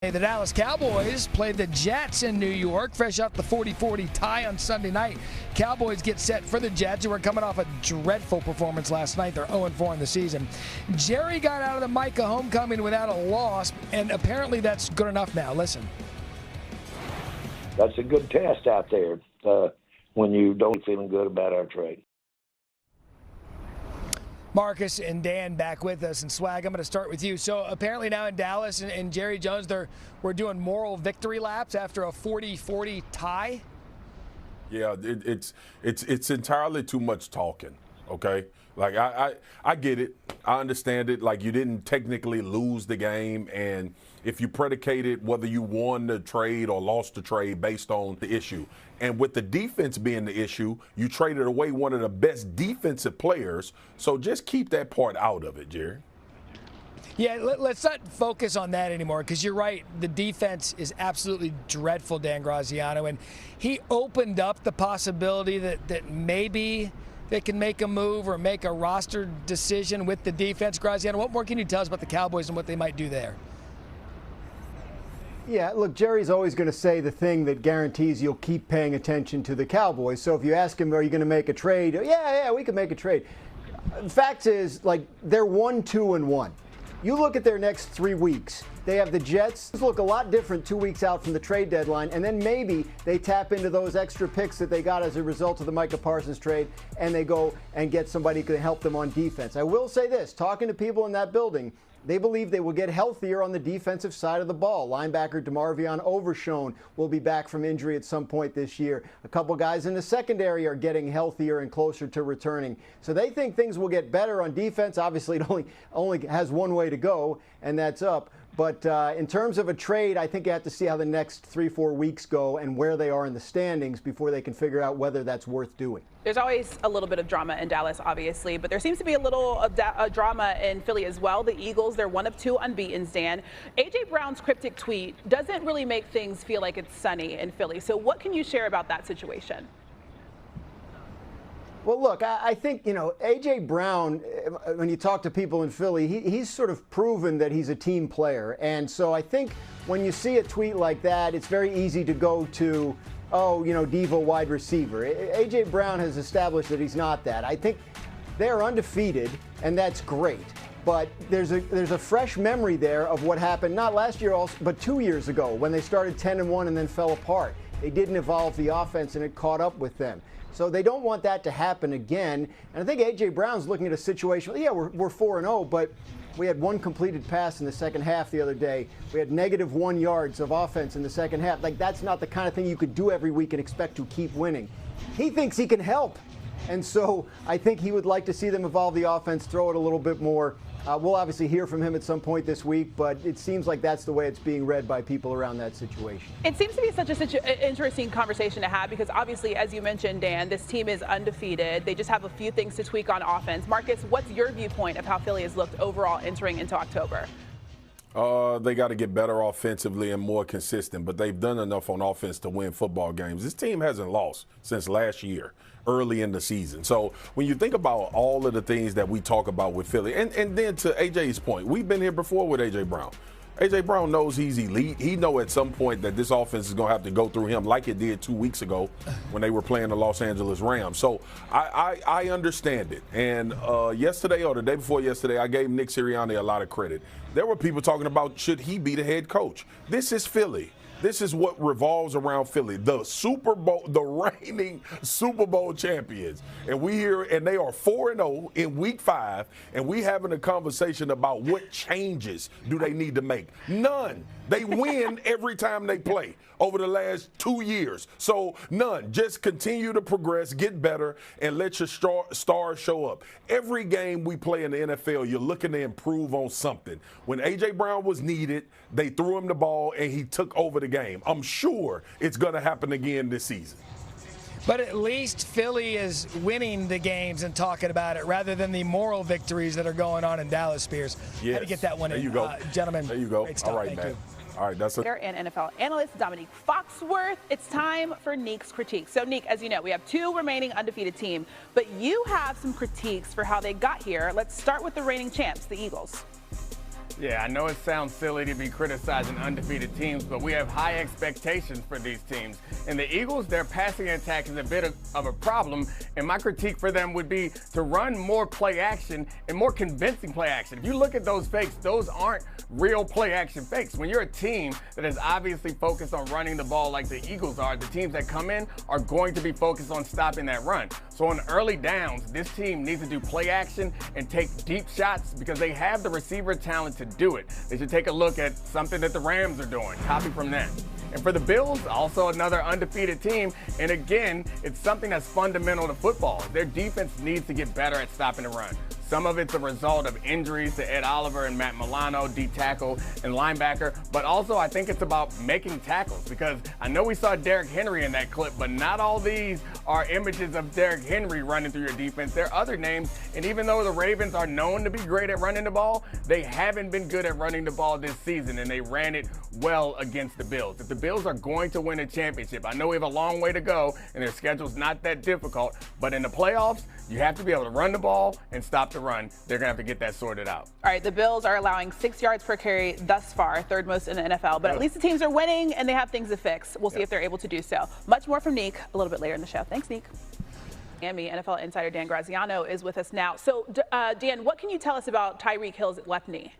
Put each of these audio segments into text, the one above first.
The Dallas Cowboys played the Jets in New York, fresh off the 40-40 tie on Sunday night. Cowboys get set for the Jets, who are coming off a dreadful performance last night. They're 0-4 in the season. Jerry got out of the Micah homecoming without a loss, and apparently that's good enough now. Listen. That's a good test out there when you don't feeling good about our trade. Marcus and Dan back with us. And Swag, I'm going to start with you. So apparently now in Dallas and Jerry Jones, we're doing moral victory laps after a 40-40 tie. Yeah, it's entirely too much talking. Okay, like I get it, I understand it. Like, you didn't technically lose the game, and if you predicated whether you won the trade or lost the trade based on the issue, and with the defense being the issue, you traded away one of the best defensive players. So just keep that part out of it, Jerry. Yeah, let's not focus on that anymore, because you're right. The defense is absolutely dreadful, Dan Graziano, and he opened up the possibility that maybe they can make a move or make a roster decision with the defense. Graziano, what more can you tell us about the Cowboys and what they might do there? Yeah, look, Jerry's always going to say the thing that guarantees you'll keep paying attention to the Cowboys. So if you ask him, are you going to make a trade? Yeah, we can make a trade. The fact is, like, they're 1-2-1. You look at their next 3 weeks. They have the Jets. Look a lot different 2 weeks out from the trade deadline, and then maybe they tap into those extra picks that they got as a result of the Micah Parsons trade, and they go and get somebody who can help them on defense. I will say this, talking to people in that building, they believe they will get healthier on the defensive side of the ball. Linebacker DeMarvion Overshone will be back from injury at some point this year. A couple guys in the secondary are getting healthier and closer to returning. So they think things will get better on defense. Obviously, it only has one way to go, and that's up. But in terms of a trade, I think you have to see how the next 3-4 weeks go and where they are in the standings before they can figure out whether that's worth doing. There's always a little bit of drama in Dallas, obviously, but there seems to be a little drama in Philly as well. The Eagles, they're one of two unbeatens, Dan. A.J. Brown's cryptic tweet doesn't really make things feel like it's sunny in Philly. So what can you share about that situation? Well, look, I think, A.J. Brown, when you talk to people in Philly, he's sort of proven that he's a team player. And so I think when you see a tweet like that, it's very easy to go to, Devo wide receiver. A.J. Brown has established that he's not that. I think they're undefeated, and that's great. But there's a fresh memory there of what happened, not last year, but 2 years ago, when they started 10-1 and then fell apart. They didn't evolve the offense, and it caught up with them. So they don't want that to happen again. And I think A.J. Brown's looking at a situation, we're 4-0, but we had one completed pass in the second half the other day. We had -1 yards of offense in the second half. Like, that's not the kind of thing you could do every week and expect to keep winning. He thinks he can help. And so I think he would like to see them evolve the offense, throw it a little bit more. We'll obviously hear from him at some point this week, but it seems like that's the way it's being read by people around that situation. It seems to be such an interesting conversation to have because obviously, as you mentioned, Dan, this team is undefeated. They just have a few things to tweak on offense. Marcus, what's your viewpoint of how Philly has looked overall entering into October? They got to get better offensively and more consistent, but they've done enough on offense to win football games. This team hasn't lost since last year, early in the season. So when you think about all of the things that we talk about with Philly, and then to A.J.'s point, we've been here before with A.J. Brown. A.J. Brown knows he's elite. He know at some point that this offense is going to have to go through him like it did 2 weeks ago when they were playing the Los Angeles Rams. So I understand it. And yesterday or the day before yesterday, I gave Nick Sirianni a lot of credit. There were people talking about should he be the head coach. This is Philly. This is what revolves around Philly, the Super Bowl, the reigning Super Bowl champions. And we here, and they are 4-0 in week 5, and we having a conversation about what changes do they need to make. None. They win every time they play over the last 2 years. So none. Just continue to progress, get better, and let your stars show up. Every game we play in the NFL, you're looking to improve on something. When A.J. Brown was needed, they threw him the ball, and he took over the game. I'm sure it's going to happen again this season. But at least Philly is winning the games and talking about it rather than the moral victories that are going on in Dallas, Spears. Yes. Had to get that one in. There you go. Gentlemen, there you go. Great stuff. All right, Thank man. you. All right, that's it. And NFL analyst Dominique Foxworth. It's time for Neek's critiques. So, Neek, as you know, we have 2 remaining undefeated teams, but you have some critiques for how they got here. Let's start with the reigning champs, the Eagles. Yeah, I know it sounds silly to be criticizing undefeated teams, but we have high expectations for these teams. And the Eagles, their passing attack is a bit of a problem, and my critique for them would be to run more play action and more convincing play action. If you look at those fakes, those aren't real play action fakes. When you're a team that is obviously focused on running the ball like the Eagles are, the teams that come in are going to be focused on stopping that run. So on early downs, this team needs to do play action and take deep shots because they have the receiver talent to do it. They should take a look at something that the Rams are doing, copy from that. And for the Bills, also another undefeated team. And again, it's something that's fundamental to football. Their defense needs to get better at stopping the run. Some of it's a result of injuries to Ed Oliver and Matt Milano, D-tackle and linebacker. But also, I think it's about making tackles because I know we saw Derrick Henry in that clip, but not all these are images of Derrick Henry running through your defense. There are other names, and even though the Ravens are known to be great at running the ball, they haven't been good at running the ball this season, and they ran it well against the Bills. If the Bills are going to win a championship, I know we have a long way to go, and their schedule's not that difficult, but in the playoffs, you have to be able to run the ball and stop the run. They're going to have to get that sorted out. All right, the Bills are allowing 6 yards per carry thus far, third most in the NFL, but at least the teams are winning and they have things to fix. We'll see if they're able to do so. Much more from Neek a little bit later in the show. Thanks, Neek. Miami NFL insider Dan Graziano is with us now. So, Dan, what can you tell us about Tyreek Hill's left knee?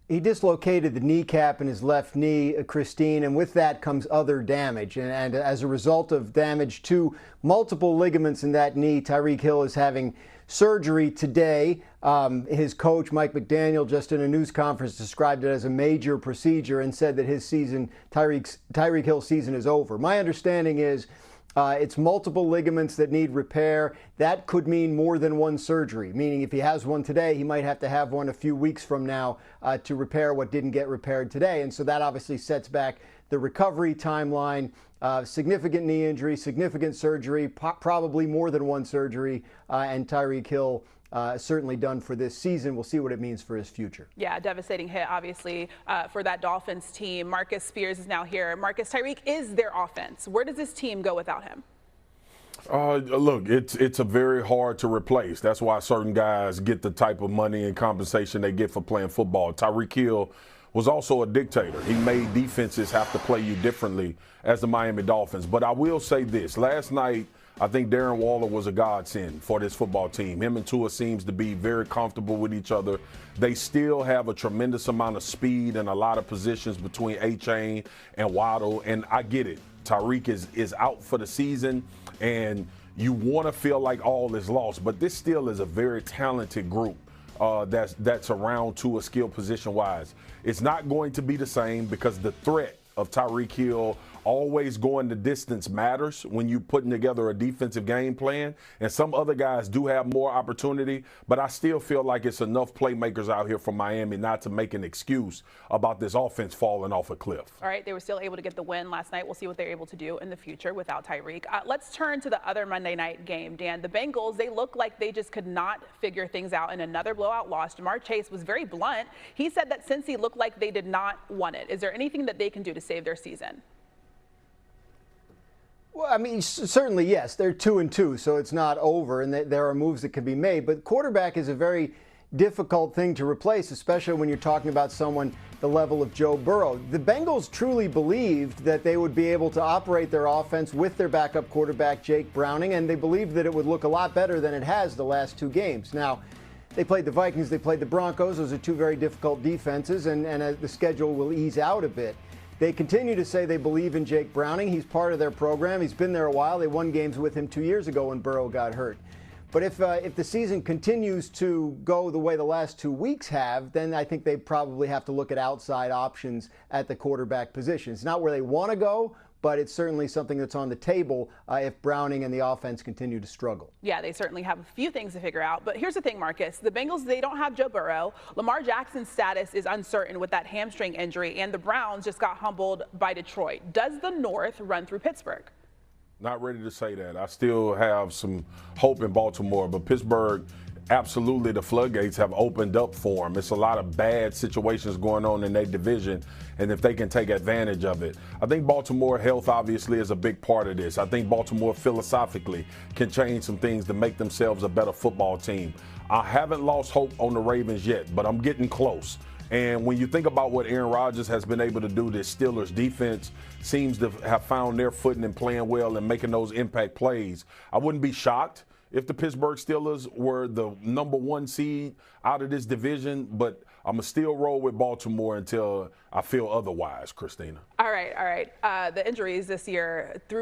He dislocated the kneecap in his left knee, Christine, and with that comes other damage. And as a result of damage to multiple ligaments in that knee, Tyreek Hill is having surgery today. His coach, Mike McDaniel, just in a news conference described it as a major procedure and said that his season, Tyreek Hill's season is over. My understanding is it's multiple ligaments that need repair. That could mean more than one surgery, meaning if he has one today, he might have to have one a few weeks from now to repair what didn't get repaired today. And so that obviously sets back the recovery timeline. Significant knee injury, significant surgery, probably more than one surgery, and Tyreek Hill certainly done for this season. We'll see what it means for his future. Yeah, devastating hit, obviously, for that Dolphins team. Marcus Spears is now here. Marcus, Tyreek is their offense. Where does this team go without him? Look, it's a very hard to replace. That's why certain guys get the type of money and compensation they get for playing football. Tyreek Hill was also a dictator. He made defenses have to play you differently as the Miami Dolphins. But I will say this. Last night, I think Darren Waller was a godsend for this football team. Him and Tua seems to be very comfortable with each other. They still have a tremendous amount of speed and a lot of positions between A-Chain and Waddle. And I get it. Tyreek is out for the season, and you want to feel like all is lost. But this still is a very talented group that's around Tua skill position-wise. It's not going to be the same because the threat of Tyreek Hill always going the distance matters when you're putting together a defensive game plan. And some other guys do have more opportunity, but I still feel like it's enough playmakers out here from Miami not to make an excuse about this offense falling off a cliff. All right, they were still able to get the win last night. We'll see what they're able to do in the future without Tyreek. Let's turn to the other Monday night game, Dan. The Bengals, they look like they just could not figure things out in another blowout loss. Jamar Chase was very blunt. He said that Cincy looked like they did not want it. Is there anything that they can do to save their season? Well, I mean, certainly, yes. They're 2-2, so it's not over, and there are moves that can be made. But quarterback is a very difficult thing to replace, especially when you're talking about someone the level of Joe Burrow. The Bengals truly believed that they would be able to operate their offense with their backup quarterback, Jake Browning, and they believed that it would look a lot better than it has the last two games. Now, they played the Vikings, they played the Broncos. Those are two very difficult defenses, and the schedule will ease out a bit. They continue to say they believe in Jake Browning. He's part of their program. He's been there a while. They won games with him 2 years ago when Burrow got hurt. But if the season continues to go the way the last 2 weeks have, then I think they probably have to look at outside options at the quarterback position. It's not where they want to go, but it's certainly something that's on the table if Browning and the offense continue to struggle. Yeah, they certainly have a few things to figure out. But here's the thing, Marcus. The Bengals, they don't have Joe Burrow. Lamar Jackson's status is uncertain with that hamstring injury, and the Browns just got humbled by Detroit. Does the North run through Pittsburgh? Not ready to say that. I still have some hope in Baltimore, but Pittsburgh, absolutely the floodgates have opened up for them. It's a lot of bad situations going on in their division, and if they can take advantage of it. I think Baltimore health obviously is a big part of this. I think Baltimore philosophically can change some things to make themselves a better football team. I haven't lost hope on the Ravens yet, but I'm getting close. And when you think about what Aaron Rodgers has been able to do, this Steelers defense seems to have found their footing and playing well and making those impact plays. I wouldn't be shocked if the Pittsburgh Steelers were the #1 seed out of this division, but I'm going to still roll with Baltimore until I feel otherwise, Christina. All right. The injuries this year through